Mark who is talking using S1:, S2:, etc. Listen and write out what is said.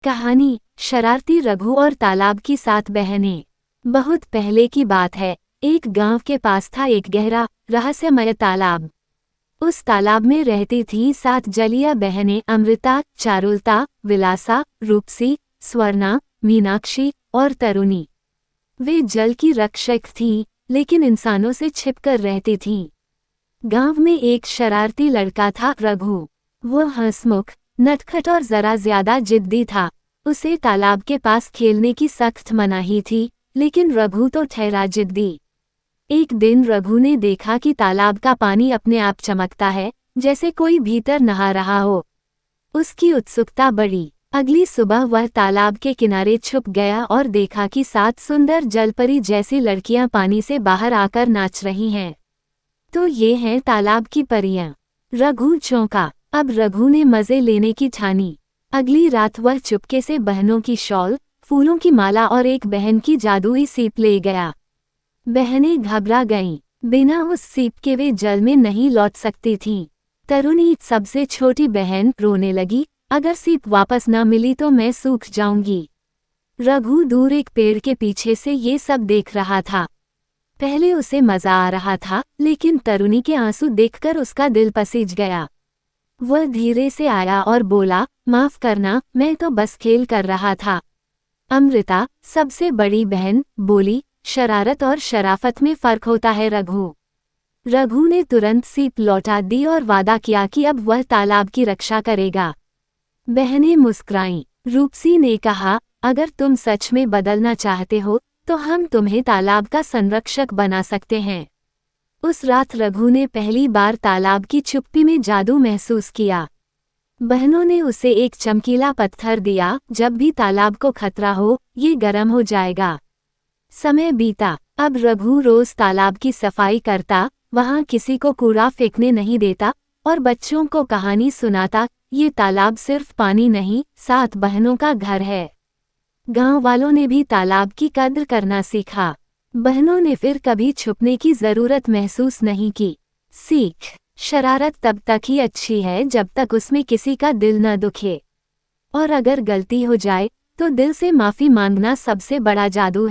S1: कहानी शरारती रघु और तालाब की 7 बहनें। बहुत पहले की बात है, एक गांव के पास था एक गहरा रहस्यमय तालाब। उस तालाब में रहती थीं 7 जलीय बहनें, अमृता, चारुलता, विलासा, रूपसी, स्वर्णा, मीनाक्षी और तरुणी। वे जल की रक्षक थीं, लेकिन इंसानों से छिपकर रहती थीं। गांव में एक शरारती लड़का था, रघु। वो हंसमुख, नटखट और जरा ज्यादा जिद्दी था। उसे तालाब के पास खेलने की सख्त मनाही थी, लेकिन रघु तो ठहरा जिद्दी। एक दिन रघु ने देखा कि तालाब का पानी अपने आप चमकता है, जैसे कोई भीतर नहा रहा हो। उसकी उत्सुकता बढ़ी। अगली सुबह वह तालाब के किनारे छुप गया और देखा कि 7 सुंदर जलपरी जैसी लड़कियां पानी से बाहर आकर नाच रही हैं। तो ये हैं तालाब की परियां। रघु चौंका। अब रघु ने मजे लेने की ठानी। अगली रात वह चुपके से बहनों की शॉल, फूलों की माला और एक बहन की जादुई सीप ले गया। बहनें घबरा गईं। बिना उस सीप के वे जल में नहीं लौट सकती थीं। तरुणी, सबसे छोटी बहन, रोने लगी, अगर सीप वापस न मिली तो मैं सूख जाऊंगी। रघु दूर एक पेड़ के पीछे से ये सब देख रहा था। पहले उसे मजा आ रहा था, लेकिन तरुणी के आंसू देखकर उसका दिल पसीज गया। वह धीरे से आया और बोला, माफ करना, मैं तो बस खेल कर रहा था। अमृता, सबसे बड़ी बहन, बोली, शरारत और शराफत में फर्क होता है रघु। रघु ने तुरंत सीप लौटा दी और वादा किया कि अब वह तालाब की रक्षा करेगा। बहनें मुस्कुराईं। रूपसी ने कहा, अगर तुम सच में बदलना चाहते हो तो हम तुम्हें तालाब का संरक्षक बना सकते हैं। उस रात रघु ने पहली बार तालाब की चुप्पी में जादू महसूस किया। बहनों ने उसे एक चमकीला पत्थर दिया, जब भी तालाब को खतरा हो, ये गर्म हो जाएगा। समय बीता। अब रघु रोज तालाब की सफाई करता, वहां किसी को कूड़ा फेंकने नहीं देता और बच्चों को कहानी सुनाता। ये तालाब सिर्फ पानी नहीं, 7 बहनों का घर है। गांव वालों ने भी तालाब की कद्र करना सीखा। बहनों ने फिर कभी छुपने की जरूरत महसूस नहीं की। सीख, शरारत तब तक ही अच्छी है जब तक उसमें किसी का दिल न दुखे। और अगर गलती हो जाए तो दिल से माफी मांगना सबसे बड़ा जादू है।